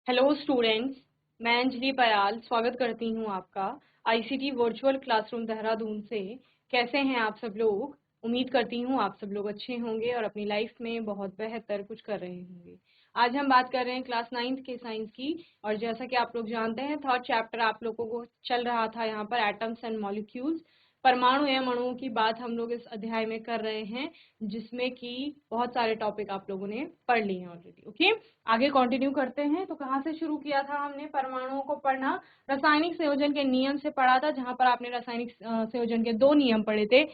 Hello students, मैं अंजलि पयाल स्वागत करती हूँ आपका आईसीटी वर्चुअल क्लासरूम देहरादून से। कैसे हैं आप सब लोग? उम्मीद करती हूँ आप सब लोग अच्छे होंगे और अपनी लाइफ में बहुत बेहतर कुछ कर रहे होंगे। आज हम बात कर रहे हैं क्लास 9th के साइंस की, और जैसा कि आप लोग जानते हैं थर्ड चैप्टर आप लोगों को चल रहा था यहाँ पर एटम्स एंड मॉलिक्यूल्स, परमाणु एवं अणुओं की बात हम लोग इस अध्याय में कर रहे हैं, जिसमें कि बहुत सारे टॉपिक आप लोगों ने पढ़ लिए हैं ऑलरेडी। ओके, आगे कंटिन्यू करते हैं। तो कहाँ से शुरू किया था हमने परमाणुओं को पढ़ना? रासायनिक संयोजन के नियम से पढ़ा था, जहां पर आपने रासायनिक संयोजन के दो नियम पढ़े थे।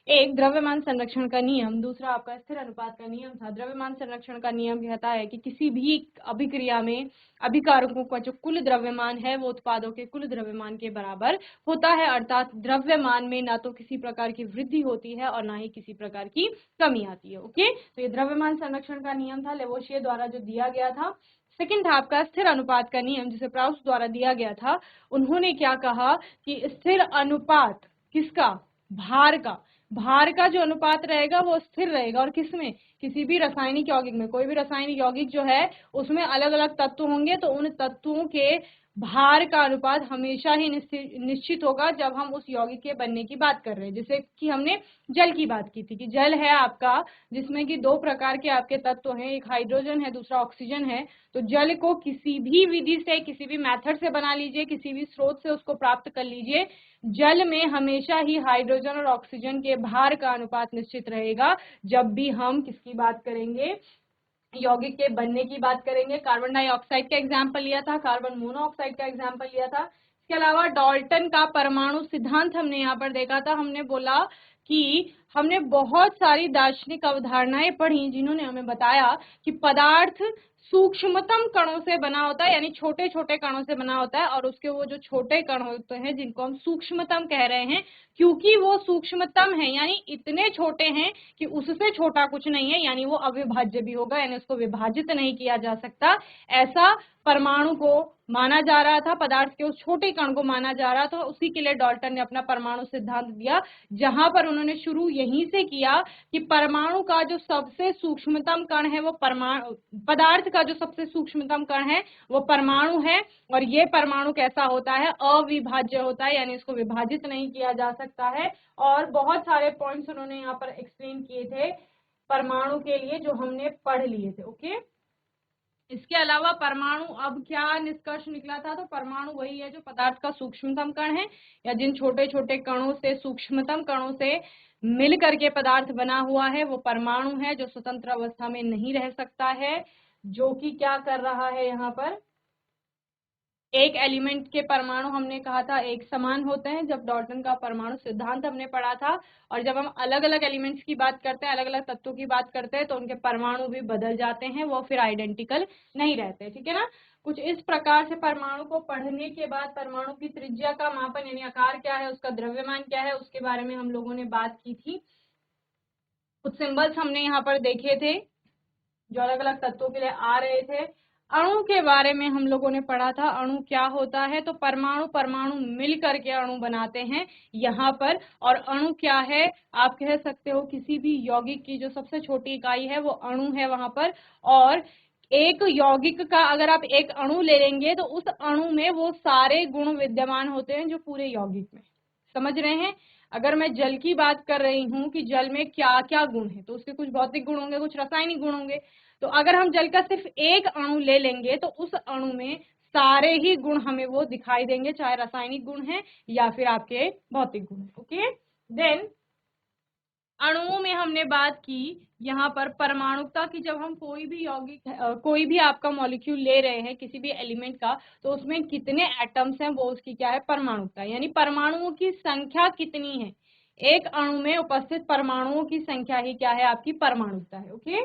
एक द्रव्यमान संरक्षण का नियम, दूसरा आपका स्थिर अनुपात का नियम था। द्रव्यमान संरक्षण का नियम कहता है कि किसी भी अभिक्रिया में अभिकारकों का जो कुल द्रव्यमान है वो उत्पादों के कुल द्रव्यमान के बराबर होता है, अर्थात द्रव्यमान में ना तो किसी प्रकार की वृद्धि होती है और ना ही किसी प्रकार की कमी आती है। ओके, तो ये द्रव्यमान संरक्षण का नियम था लेवोशियर द्वारा जो दिया गया था। सेकंड था आपका स्थिर अनुपात का नियम, जिसे प्राउस द्वारा दिया गया था। उन्होंने क्या कहा कि स्थिर अनुपात किसका? भार का जो अनुपात रहेगा वो स्थिर रहेगा। और किसमें? किसी भी रासायनिक यौगिक में, कोई भी रासायनिक यौगिक जो है उसमें अलग अलग तत्व होंगे, तो उन तत्वों के भार का अनुपात हमेशा ही निश्चित होगा जब हम उस यौगिक के बनने की बात कर रहे हैं। जैसे कि हमने जल की बात की थी कि जल है आपका, जिसमें कि दो प्रकार के आपके तत्व हैं, एक हाइड्रोजन है, दूसरा ऑक्सीजन है। तो जल को किसी भी विधि से, किसी भी मेथड से बना लीजिए, किसी भी स्रोत से उसको प्राप्त कर लीजिए, जल में हमेशा ही हाइड्रोजन और ऑक्सीजन के भार का अनुपात निश्चित रहेगा। जब भी हम किसकी बात करेंगे? यौगिक के बनने की बात करेंगे। कार्बन डाइऑक्साइड का एग्जाम्पल लिया था, कार्बन मोनोऑक्साइड का एग्जाम्पल लिया था। इसके अलावा डाल्टन का परमाणु सिद्धांत हमने यहाँ पर देखा था। हमने बोला कि हमने बहुत सारी दार्शनिक अवधारणाएं पढ़ी जिन्होंने हमें बताया कि पदार्थ सूक्ष्मतम कणों से बना होता है, यानी छोटे छोटे कणों से बना होता है, और उसके वो जो छोटे कण होते हैं जिनको हम सूक्ष्मतम कह रहे हैं, क्योंकि वो सूक्ष्मतम है यानी इतने छोटे हैं कि उससे छोटा कुछ नहीं है, यानी वो अविभाज्य भी होगा, यानी उसको विभाजित नहीं किया जा सकता। ऐसा परमाणु को माना जा रहा था, पदार्थ के उस छोटे कण को माना जा रहा था। उसी के लिए डाल्टन ने अपना परमाणु सिद्धांत दिया, जहां पर उन्होंने शुरू यहीं से किया कि परमाणु का जो सबसे सूक्ष्मतम कण है वो पदार्थ का जो सबसे सूक्ष्मतम कण है वो परमाणु है। और ये परमाणु कैसा होता है? अविभाज्य होता है, यानी इसको विभाजित नहीं किया जा सकता है। और बहुत सारे पॉइंट्स उन्होंने यहाँ पर एक्सप्लेन किए थे परमाणु के लिए, जो हमने पढ़ लिए थे। ओके, इसके अलावा परमाणु अब क्या निष्कर्ष निकला था? तो परमाणु वही है जो पदार्थ का सूक्ष्मतम कण है, या जिन छोटे छोटे कणों से, सूक्ष्मतम कणों से मिल करके पदार्थ बना हुआ है वो परमाणु है, जो स्वतंत्र अवस्था में नहीं रह सकता है, जो कि क्या कर रहा है यहाँ पर? एक एलिमेंट के परमाणु हमने कहा था एक समान होते हैं जब डाल्टन का परमाणु सिद्धांत हमने पढ़ा था, और जब हम अलग अलग एलिमेंट्स की बात करते हैं, अलग अलग तत्वों की बात करते हैं, तो उनके परमाणु भी बदल जाते हैं, वो फिर आइडेंटिकल नहीं रहते। ठीक है ना? कुछ इस प्रकार से परमाणु को पढ़ने के बाद परमाणु की त्रिज्या का मापन यानी आकार क्या है, उसका द्रव्यमान क्या है, उसके बारे में हम लोगों ने बात की थी। कुछ सिंबल्स हमने यहाँ पर देखे थे जो अलग अलग तत्वों के लिए आ रहे थे। अणु के बारे में हम लोगों ने पढ़ा था, अणु क्या होता है? तो परमाणु परमाणु मिल करके अणु बनाते हैं यहाँ पर। और अणु क्या है? आप कह सकते हो किसी भी यौगिक की जो सबसे छोटी इकाई है वो अणु है वहां पर। और एक यौगिक का अगर आप एक अणु ले लेंगे तो उस अणु में वो सारे गुण विद्यमान होते हैं जो पूरे यौगिक में। समझ रहे हैं? अगर मैं जल की बात कर रही हूँ कि जल में क्या क्या गुण है, तो उसके कुछ भौतिक गुण होंगे, कुछ रासायनिक गुण होंगे। तो अगर हम जल का सिर्फ एक अणु ले लेंगे तो उस अणु में सारे ही गुण हमें वो दिखाई देंगे, चाहे रासायनिक गुण है या फिर आपके भौतिक गुण है। ओके, देन अणुओं में हमने बात की यहाँ पर परमाणुकता की। जब हम कोई भी यौगिक कोई भी आपका मॉलिक्यूल ले रहे हैं किसी भी एलिमेंट का, तो उसमें कितने एटम्स हैं वो उसकी क्या है? परमाणुकता, यानी परमाणुओं की संख्या कितनी है। एक अणु में उपस्थित परमाणुओं की संख्या ही क्या है? आपकी परमाणुकता है। ओके,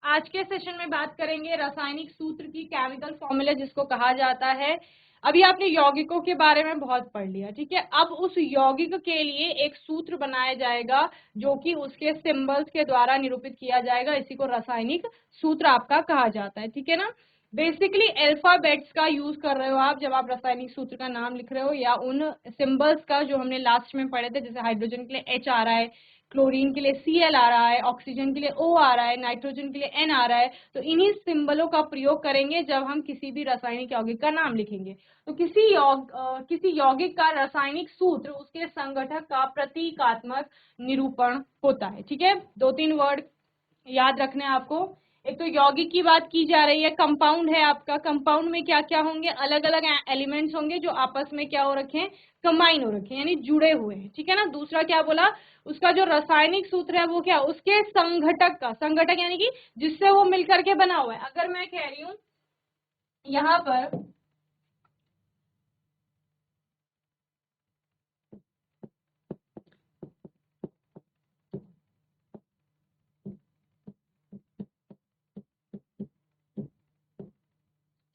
आज के सेशन में बात करेंगे रासायनिक सूत्र की, केमिकल फॉर्मूला जिसको कहा जाता है। अभी आपने यौगिकों के बारे में बहुत पढ़ लिया, ठीक है। अब उस यौगिक के लिए एक सूत्र बनाया जाएगा जो कि उसके सिंबल्स के द्वारा निरूपित किया जाएगा, इसी को रासायनिक सूत्र आपका कहा जाता है। ठीक है ना? बेसिकली अल्फाबेट्स का यूज कर रहे हो आप जब आप रासायनिक सूत्र का नाम लिख रहे हो, या उन सिंबल्स का जो हमने लास्ट में पढ़े थे, जैसे हाइड्रोजन के लिए H आ रहा है, क्लोरीन के लिए Cl आ रहा है, ऑक्सीजन के लिए O आ रहा है, नाइट्रोजन के लिए N आ रहा है। तो इन्हीं सिंबलों का प्रयोग करेंगे जब हम किसी भी रासायनिक यौगिक का नाम लिखेंगे। तो किसी यौगिक का रासायनिक सूत्र उसके संगठक का प्रतीकात्मक निरूपण होता है। ठीक है, 2-3 वर्ड याद रखने हैं आपको। एक तो यौगिक की बात की जा रही है, कंपाउंड है आपका, कंपाउंड में क्या क्या होंगे, अलग अलग एलिमेंट्स होंगे जो आपस में क्या हो रखे हैं, कंबाइन हो रखे हैं, यानी जुड़े हुए हैं। ठीक है ना। दूसरा क्या बोला, उसका जो रासायनिक सूत्र है वो क्या, उसके संघटक का, संघटक यानी कि जिससे वो मिलकर के बना हुआ है। अगर मैं कह रही हूं यहां पर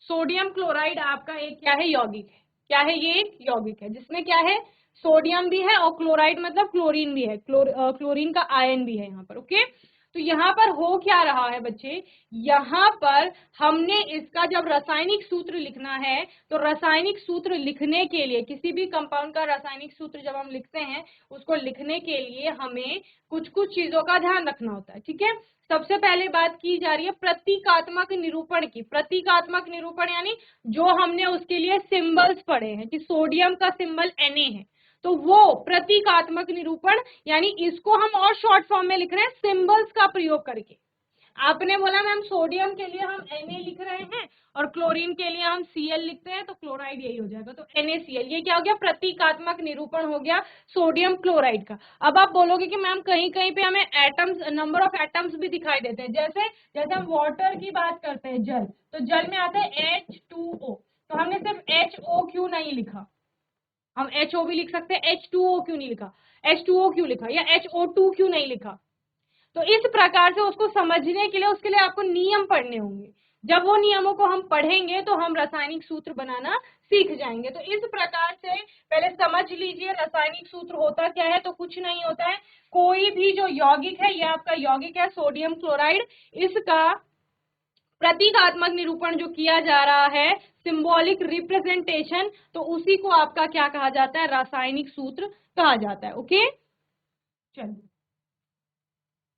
सोडियम क्लोराइड आपका एक क्या है, यौगिक है। क्या है, ये एक यौगिक है जिसमें क्या है, सोडियम भी है और क्लोराइड मतलब क्लोरीन भी है, क्लोरीन का आयन भी है यहाँ पर। ओके, तो यहाँ पर हो क्या रहा है बच्चे, यहाँ पर हमने इसका जब रासायनिक सूत्र लिखना है तो रासायनिक सूत्र लिखने के लिए, किसी भी कंपाउंड का रासायनिक सूत्र जब हम लिखते हैं उसको लिखने के लिए हमें कुछ कुछ चीजों का ध्यान रखना होता है। ठीक है, सबसे पहले बात की जा रही है प्रतीकात्मक निरूपण की। प्रतीकात्मक निरूपण यानी जो हमने उसके लिए सिंबल्स पढ़े हैं कि सोडियम का सिंबल Na है, तो वो प्रतीकात्मक निरूपण यानी इसको हम और शॉर्ट फॉर्म में लिख रहे हैं सिंबल्स का प्रयोग करके। आपने बोला मैम सोडियम के लिए हम Na लिख रहे हैं और क्लोरीन के लिए हम Cl लिखते हैं, तो क्लोराइड यही हो जाएगा, तो NaCl। ये क्या हो गया, प्रतीकात्मक निरूपण हो गया सोडियम क्लोराइड का। अब आप बोलोगे कि मैम कहीं कहीं पे हमें एटम्स, नंबर ऑफ एटम्स भी दिखाई देते हैं, जैसे जैसे हम वाटर की बात करते हैं, जल, तो जल में आता है H2O, तो हमने सिर्फ HO क्यों नहीं लिखा, हम HO भी लिख सकते हैं, H2O क्यों नहीं लिखा, H2O क्यों लिखा, या HO2 क्यों नहीं लिखा। तो इस प्रकार से उसको समझने के लिए, उसके लिए आपको नियम पढ़ने होंगे। जब वो नियमों को हम पढ़ेंगे तो हम रासायनिक सूत्र बनाना सीख जाएंगे। तो इस प्रकार से पहले समझ लीजिए रासायनिक सूत्र होता क्या है। तो कुछ नहीं होता है, कोई भी जो यौगिक है, ये आपका यौगिक है सोडियम क्लोराइड, इसका प्रतीकात्मक निरूपण जो किया जा रहा है, सिंबॉलिक रिप्रेजेंटेशन, तो उसी को आपका क्या कहा जाता है, रासायनिक सूत्र कहा जाता है। ओके, चलिए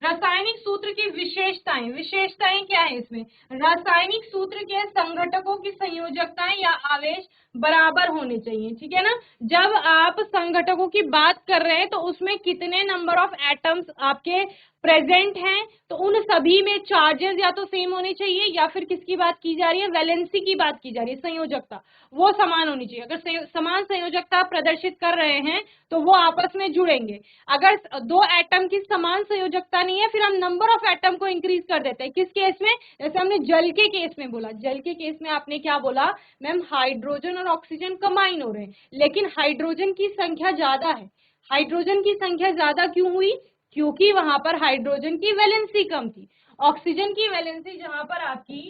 रासायनिक सूत्र की विशेषताएं, विशेषताएं क्या है इसमें, रासायनिक सूत्र के संघटकों की संयोजकताएं या आवेश बराबर होने चाहिए। ठीक है ना, जब आप संघटकों की बात कर रहे हैं तो उसमें कितने नंबर ऑफ एटम्स आपके प्रेजेंट हैं, तो उन सभी में चार्जेस या तो सेम होने चाहिए, या फिर किसकी बात की जा रही है, वैलेंसी की बात की जा रही है, संयोजकता वो समान होनी चाहिए। अगर समान संयोजकता प्रदर्शित कर रहे हैं तो वो आपस में जुड़ेंगे। अगर दो एटम की समान संयोजकता नहीं है, फिर हम नंबर ऑफ एटम को इंक्रीज कर देते हैं। किस केस में, जैसे हमने जल के केस में बोला, जल के केस में आपने क्या बोला मैम, हाइड्रोजन और ऑक्सीजन कंबाइन हो रहे हैं, लेकिन हाइड्रोजन की संख्या ज्यादा है। हाइड्रोजन की संख्या ज्यादा क्यों हुई, क्योंकि वहां पर हाइड्रोजन की वैलेंसी कम थी। ऑक्सीजन की वैलेंसी जहां पर आपकी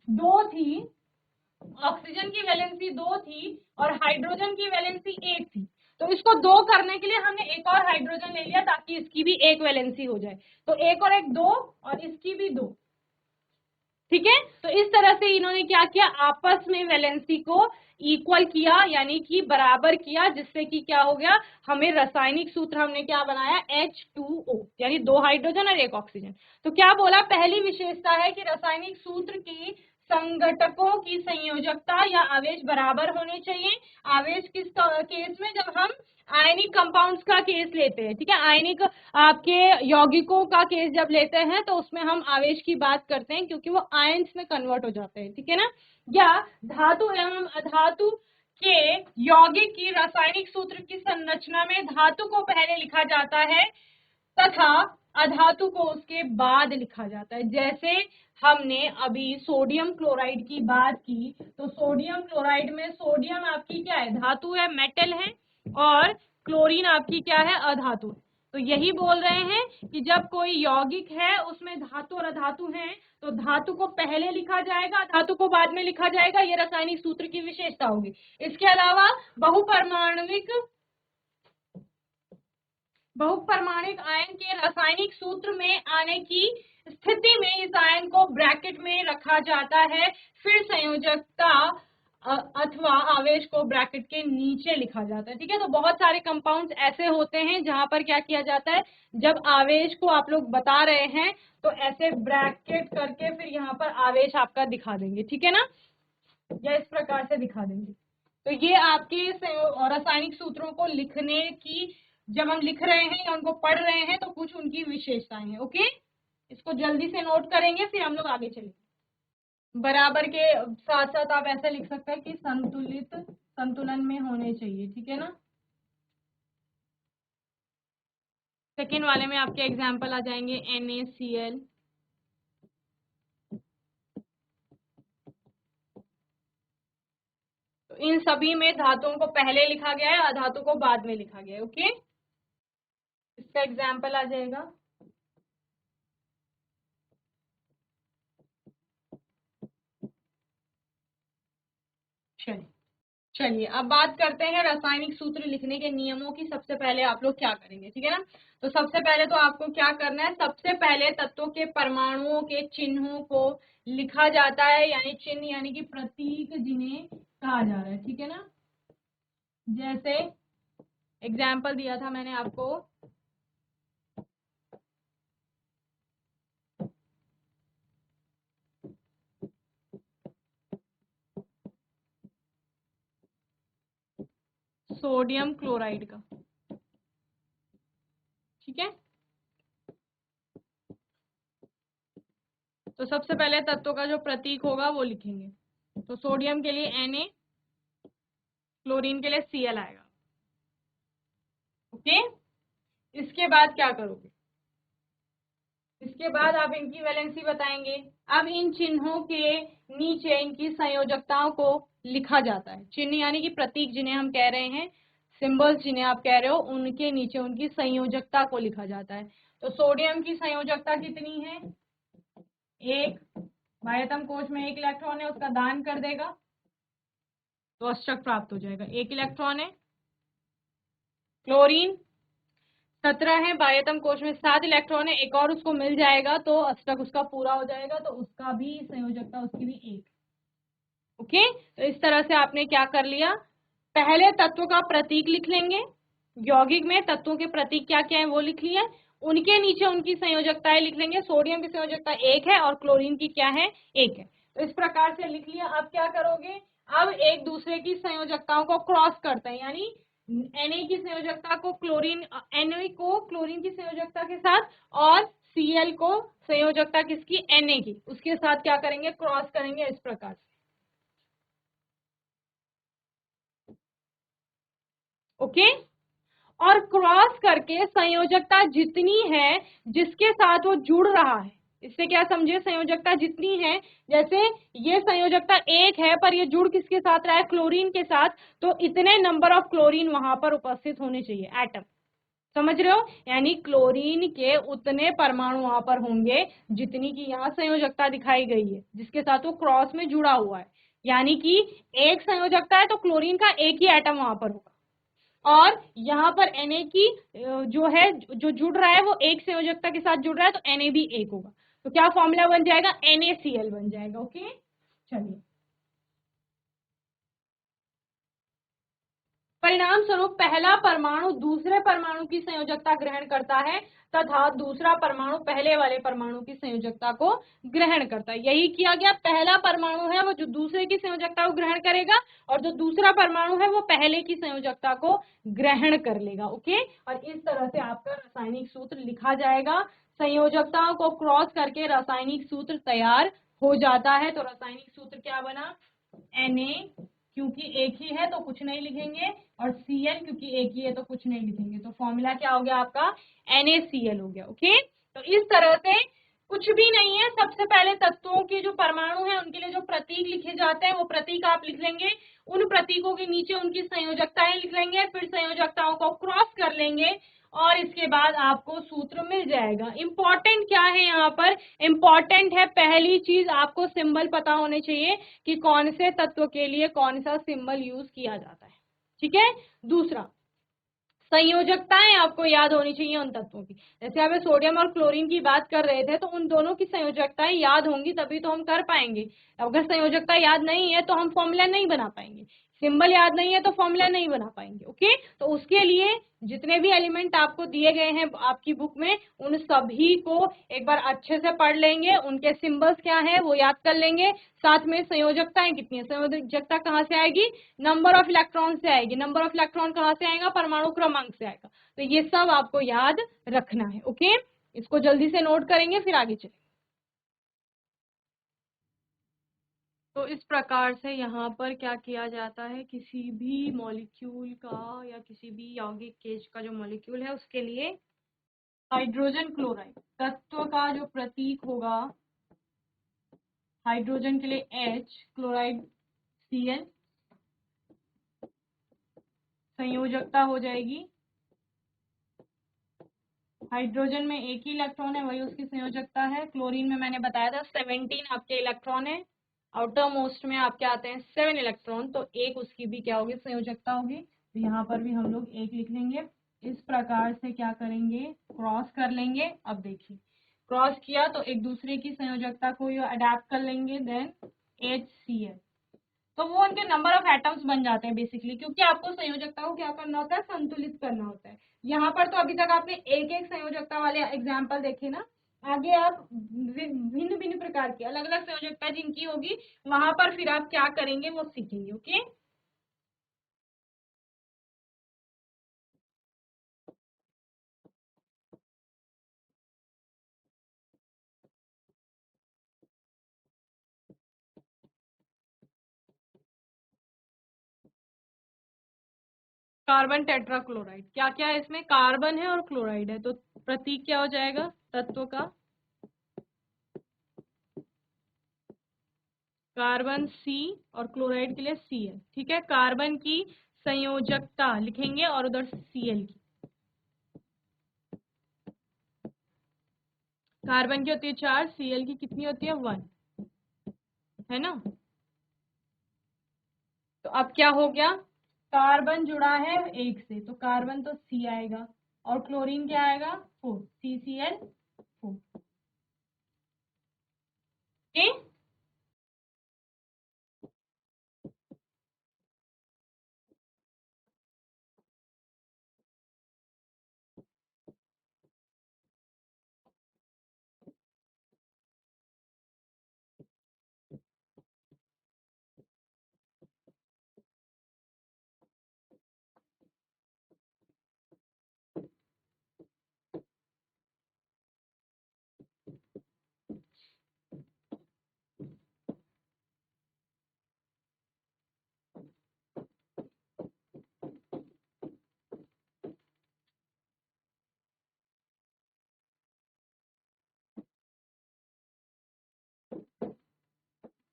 2 थी, ऑक्सीजन की वैलेंसी 2 थी और हाइड्रोजन की वैलेंसी 1 थी, तो इसको 2 करने के लिए हमने एक और हाइड्रोजन ले लिया ताकि इसकी भी एक वैलेंसी हो जाए। तो एक और एक 2 और इसकी भी 2। ठीक है, तो इस तरह से इन्होंने क्या किया, आपस में वैलेंसी को इक्वल किया, यानी कि बराबर किया, जिससे कि क्या हो गया, हमें रासायनिक सूत्र हमने क्या बनाया, H2O, यानी 2 हाइड्रोजन और 1 ऑक्सीजन। तो क्या बोला, पहली विशेषता है कि रासायनिक सूत्र की संघटकों की संयोजकता या आवेश बराबर होने चाहिए। आवेश किस केस में, जब हम आयनिक कंपाउंड्स का केस लेते हैं। ठीक है, आयनिक आपके यौगिकों का केस जब लेते हैं तो उसमें हम आवेश की बात करते हैं, क्योंकि वो आयंस में कन्वर्ट हो जाते हैं। ठीक है ना, या धातु एवं अधातु के यौगिक की रासायनिक सूत्र की संरचना में धातु को पहले लिखा जाता है तथा अधातु को उसके बाद लिखा जाता है। जैसे हमने अभी सोडियम क्लोराइड की बात की, तो सोडियम क्लोराइड में सोडियम आपकी क्या है, धातु है, मेटल है, और क्लोरीन आपकी क्या है, अधातु है। तो यही बोल रहे हैं कि जब कोई यौगिक है उसमें धातु और अधातु है, तो धातु को पहले लिखा जाएगा, धातु को बाद में लिखा जाएगा, ये रासायनिक सूत्र की विशेषता होगी। इसके अलावा बहुपरमाणुक आयन के रासायनिक सूत्र में आने की स्थिति में इस आयन को ब्रैकेट में रखा जाता है। फिर संयोजकता अथवा आवेश को ब्रैकेट के नीचे लिखा जाता है। ठीक है, तो बहुत सारे कंपाउंड्स ऐसे होते हैं जहां पर क्या किया जाता है, जब आवेश को आप लोग बता रहे हैं तो ऐसे ब्रैकेट करके फिर यहाँ पर आवेश आपका दिखा देंगे। ठीक है ना, या इस प्रकार से दिखा देंगे। तो ये आपके रासायनिक सूत्रों को लिखने की, जब हम लिख रहे हैं या उनको पढ़ रहे हैं तो कुछ उनकी विशेषताएं हैं। ओके, इसको जल्दी से नोट करेंगे फिर हम लोग आगे चलेंगे। बराबर के साथ साथ आप ऐसे लिख सकते हैं कि संतुलित, संतुलन में होने चाहिए। ठीक है ना, सेकेंड वाले में आपके एग्जाम्पल आ जाएंगे NaCl, तो इन सभी में धातुओं को पहले लिखा गया है, अधातु को बाद में लिखा गया है। ओके, इसका एग्जाम्पल आ जाएगा चलिए अब बात करते हैं रासायनिक सूत्र लिखने के नियमों की। सबसे पहले आप लोग क्या करेंगे, ठीक है ना, तो सबसे पहले तो आपको क्या करना है, सबसे पहले तत्वों के परमाणुओं के चिन्हों को लिखा जाता है, यानी चिन्ह यानी कि प्रतीक जिन्हें कहा जा रहा है। ठीक है ना, जैसे एग्जाम्पल दिया था मैंने आपको, सोडियम क्लोराइड का। ठीक है, तो सबसे पहले तत्व का जो प्रतीक होगा वो लिखेंगे। तो सोडियम के लिए Na, क्लोरीन के लिए Cl आएगा। ओके, इसके बाद क्या करोगे, इसके बाद आप इनकी वैलेंसी बताएंगे। अब इन चिन्हों के नीचे इनकी संयोजकताओं को लिखा जाता है। चिन्ह यानी कि प्रतीक जिन्हें हम कह रहे हैं, सिंबल्स जिन्हें आप कह रहे हो, उनके नीचे उनकी संयोजकता को लिखा जाता है। तो सोडियम की संयोजकता कितनी है, एक, बाह्यतम कोश में एक इलेक्ट्रॉन है, उसका दान कर देगा तो अष्टक प्राप्त हो जाएगा, एक इलेक्ट्रॉन है। क्लोरीन 17 है, बाह्यतम कोश में 7 इलेक्ट्रॉन है, एक और उसको मिल जाएगा तो अष्टक उसका पूरा हो जाएगा, तो उसका भी संयोजकता उसकी भी एक। ओके, तो इस तरह से आपने क्या कर लिया, पहले तत्व का प्रतीक लिख लेंगे, यौगिक में तत्वों के प्रतीक क्या क्या है वो लिख लिया, उनके नीचे उनकी संयोजकताएं लिख लेंगे। सोडियम की संयोजकता एक है और क्लोरीन की क्या है, एक है। तो इस प्रकार से लिख लिया। अब क्या करोगे, अब एक दूसरे की संयोजकताओं को क्रॉस करते हैं, यानी Na की संयोजकता को क्लोरीन, Na को क्लोरीन की संयोजकता के साथ और Cl को संयोजकता किसकी, Na की, उसके साथ क्या करेंगे, क्रॉस करेंगे इस प्रकार से। ओके, और क्रॉस करके संयोजकता जितनी है जिसके साथ वो जुड़ रहा है, इससे क्या समझे, संयोजकता जितनी है, जैसे ये संयोजकता एक है पर ये जुड़ किसके साथ रहा है, क्लोरीन के साथ, तो इतने नंबर ऑफ क्लोरीन वहां पर उपस्थित होने चाहिए, एटम। समझ रहे हो, यानी क्लोरीन के उतने परमाणु वहां पर होंगे जितनी की यहाँ संयोजकता दिखाई गई है, जिसके साथ वो क्रॉस में जुड़ा हुआ है। यानी कि एक संयोजकता है तो क्लोरीन का एक ही एटम वहां पर होगा, और यहाँ पर Na की जो है, जो जुड़ रहा है वो एक संयोजकता के साथ जुड़ रहा है, तो Na भी एक होगा, तो क्या फॉर्मूला बन जाएगा, NaCl बन जाएगा। ओके, चलिए, परिणाम स्वरूप पहला परमाणु दूसरे परमाणु की संयोजकता ग्रहण करता है तथा दूसरा परमाणु पहले वाले परमाणु की संयोजकता को ग्रहण करता है। यही किया गया, पहला परमाणु है वो जो दूसरे की संयोजकता को ग्रहण करेगा, और जो दूसरा परमाणु है वो पहले की संयोजकता को ग्रहण कर लेगा। ओके, और इस तरह से आपका रासायनिक सूत्र लिखा जाएगा। संयोजकताओं को क्रॉस करके रासायनिक सूत्र तैयार हो जाता है। तो रासायनिक सूत्र क्या बना, Na, क्योंकि एक ही है तो कुछ नहीं लिखेंगे, और Cl क्योंकि एक ही है तो कुछ नहीं लिखेंगे, तो फॉर्मूला क्या हो गया आपका, NaCl हो गया। ओके, तो इस तरह से कुछ भी नहीं है, सबसे पहले तत्वों के जो परमाणु हैं उनके लिए जो प्रतीक लिखे जाते हैं वो प्रतीक आप लिख लेंगे, उन प्रतीकों के नीचे उनकी संयोजकताएं लिख लेंगे, फिर संयोजकताओं को क्रॉस कर लेंगे, और इसके बाद आपको सूत्र मिल जाएगा। इंपॉर्टेंट क्या है यहाँ पर, इंपॉर्टेंट है पहली चीज आपको सिंबल पता होने चाहिए कि कौन से तत्व के लिए कौन सा सिंबल यूज किया जाता है। ठीक है, दूसरा संयोजकताएं आपको याद होनी चाहिए उन तत्वों की। जैसे आप सोडियम और क्लोरीन की बात कर रहे थे, तो उन दोनों की संयोजकताएं याद होंगी तभी तो हम कर पाएंगे। अगर संयोजकता याद नहीं है तो हम फॉर्मूला नहीं बना पाएंगे, सिंबल याद नहीं है तो फॉर्मूला नहीं बना पाएंगे। ओके, तो उसके लिए जितने भी एलिमेंट आपको दिए गए हैं आपकी बुक में, उन सभी को एक बार अच्छे से पढ़ लेंगे, उनके सिंबल्स क्या है वो याद कर लेंगे, साथ में संयोजकताएं कितनी है, संयोजकता कहाँ से आएगी, नंबर ऑफ इलेक्ट्रॉन से आएगी, नंबर ऑफ इलेक्ट्रॉन कहाँ से आएगा, परमाणु क्रमांक से आएगा। तो ये सब आपको याद रखना है। ओके, इसको जल्दी से नोट करेंगे फिर आगे चलेंगे। तो इस प्रकार से यहाँ पर क्या किया जाता है, किसी भी मॉलिक्यूल का या किसी भी यौगिक केज का जो मॉलिक्यूल है उसके लिए हाइड्रोजन क्लोराइड तत्व का जो प्रतीक होगा, हाइड्रोजन के लिए H, क्लोराइड Cl, संयोजकता हो जाएगी, हाइड्रोजन में एक ही इलेक्ट्रॉन है वही उसकी संयोजकता है, क्लोरीन में मैंने बताया था 17 आपके इलेक्ट्रॉन है, आउटर मोस्ट में आपके आते हैं 7 इलेक्ट्रॉन, तो एक उसकी भी क्या होगी, संयोजकता होगी। तो यहाँ पर भी हम लोग एक लिख लेंगे। इस प्रकार से क्या करेंगे, क्रॉस कर लेंगे। अब देखिए क्रॉस किया तो एक दूसरे की संयोजकता को अडेप्ट कर लेंगे, देन HCl, तो वो उनके नंबर ऑफ एटम्स बन जाते हैं बेसिकली, क्योंकि आपको संयोजकता को क्या करना होता है, संतुलित करना होता है। यहाँ पर तो अभी तक आपने एक एक संयोजकता वाले एग्जाम्पल देखे ना, आगे आप भिन्न भिन्न प्रकार की अलग अलग संयोजकता जिनकी होगी वहां पर फिर आप क्या करेंगे वो सीखेंगे। ओके, कार्बन टेट्राक्लोराइड, क्या क्या है इसमें, कार्बन है और क्लोराइड है, तो प्रतीक क्या हो जाएगा तत्व का, कार्बन C और क्लोराइड के लिए Cl। ठीक है, कार्बन की संयोजकता लिखेंगे और उधर Cl की, कार्बन की होती है 4, Cl की कितनी होती है 1, है ना। तो अब क्या हो गया, कार्बन जुड़ा है एक से तो कार्बन तो C आएगा, और क्लोरीन क्या आएगा 4, CCl4। ओके,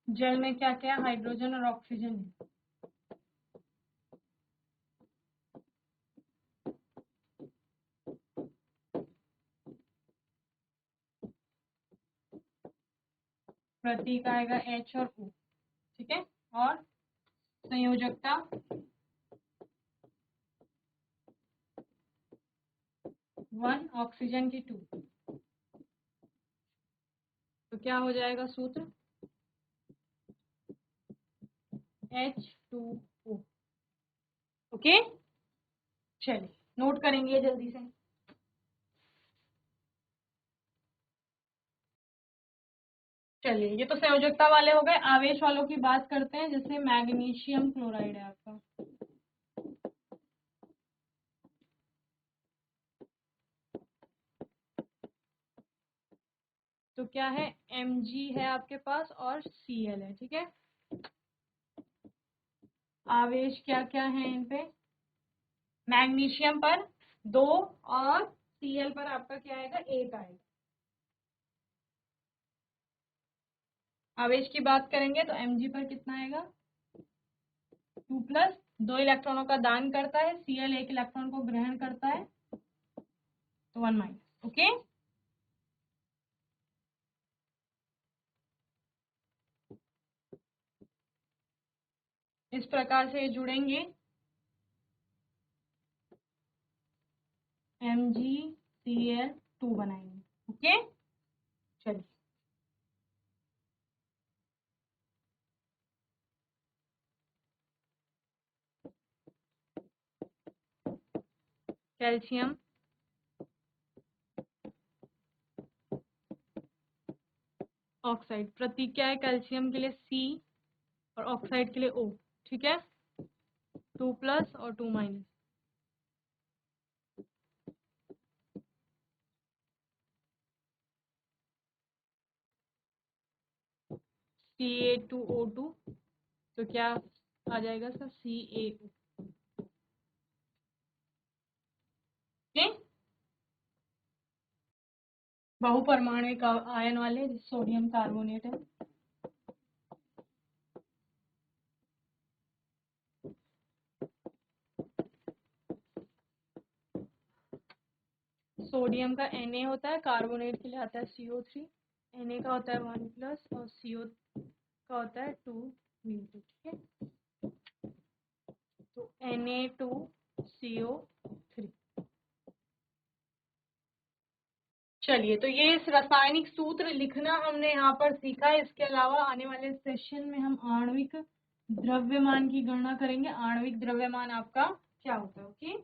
जल में क्या क्या, हाइड्रोजन और ऑक्सीजन है। प्रतीक आएगा H और O। ठीक है, और संयोजकता 1, ऑक्सीजन की 2, तो क्या हो जाएगा सूत्र H2O। ओके, चलिए नोट करेंगे जल्दी से। चलिए ये तो संयोजकता वाले हो गए, आवेश वालों की बात करते हैं। जैसे मैग्नीशियम क्लोराइड है आपका, तो क्या है Mg है आपके पास और Cl है। ठीक है, आवेश क्या क्या है इन पे, मैग्नीशियम पर 2 और Cl पर आपका क्या आएगा 1 आएगा। आवेश की बात करेंगे तो Mg पर कितना आएगा 2+, 2 इलेक्ट्रॉनों का दान करता है, Cl 1 इलेक्ट्रॉन को ग्रहण करता है, तो 1-। ओके, इस प्रकार से जुड़ेंगे। MgCl2 बनाएंगे। ओके, चलिए कैल्शियम ऑक्साइड, प्रतीक क्या है कैल्शियम के लिए C और ऑक्साइड के लिए O, ठीक है, 2+ और 2-। Ca2O2, तो क्या आ जाएगा सर, CaO। बहुपरमाणुक आयन वाले सोडियम कार्बोनेट है। सोडियम का Na होता है, कार्बोनेट के लिए आता है CO3, Na का होता है 1+ और CO का होता है 2μ2, ठीक है, तो Na2CO3। चलिए, तो ये इस रासायनिक सूत्र लिखना हमने यहाँ पर सीखा। इसके अलावा आने वाले सेशन में हम आणविक द्रव्यमान की गणना करेंगे। आणविक द्रव्यमान आपका क्या होता है, ओके।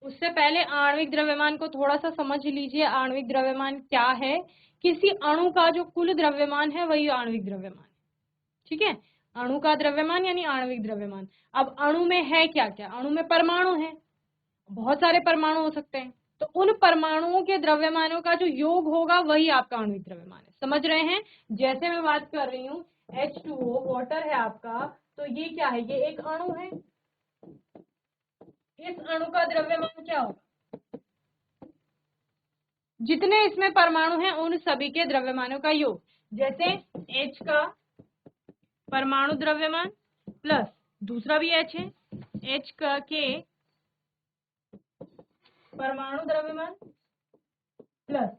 उससे पहले आणविक द्रव्यमान को थोड़ा सा समझ लीजिए। आणविक द्रव्यमान क्या है? किसी अणु का जो कुल द्रव्यमान है वही आणविक द्रव्यमान है, ठीक है। अणु का द्रव्यमान यानी आणविक द्रव्यमान। अब अणु में है क्या क्या? अणु में परमाणु है, बहुत सारे परमाणु हो सकते हैं, तो उन परमाणुओं के द्रव्यमानों का जो योग होगा वही आपका आणविक द्रव्यमान है। समझ रहे हैं? जैसे मैं बात कर रही हूँ H2O वाटर है आपका, तो ये क्या है? ये एक अणु है। इस अणु का द्रव्यमान क्या होगा? जितने इसमें परमाणु हैं उन सभी के द्रव्यमानों का योग। जैसे H का परमाणु द्रव्यमान प्लस दूसरा भी H है, H का के परमाणु द्रव्यमान प्लस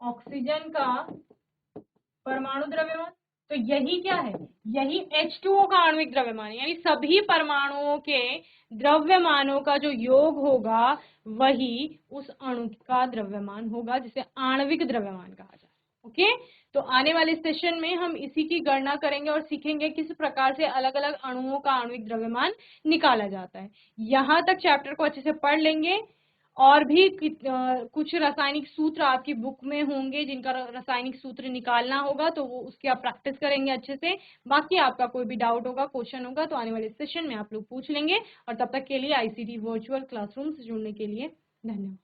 ऑक्सीजन का परमाणु द्रव्यमान, तो यही क्या है? यही H2O का आणविक द्रव्यमान है। यानी सभी परमाणुओं के द्रव्यमानों का जो योग होगा वही उस अणु का द्रव्यमान होगा, जिसे आणविक द्रव्यमान कहा जाए। ओके, तो आने वाले सेशन में हम इसी की गणना करेंगे और सीखेंगे किस प्रकार से अलग अलग अणुओं का आणविक द्रव्यमान निकाला जाता है। यहाँ तक चैप्टर को अच्छे से पढ़ लेंगे। और भी कुछ रासायनिक सूत्र आपकी बुक में होंगे जिनका रासायनिक सूत्र निकालना होगा, तो वो उसकी आप प्रैक्टिस करेंगे अच्छे से। बाकी आपका कोई भी डाउट होगा, क्वेश्चन होगा, तो आने वाले सेशन में आप लोग पूछ लेंगे। और तब तक के लिए ICT वर्चुअल क्लासरूम से जुड़ने के लिए धन्यवाद।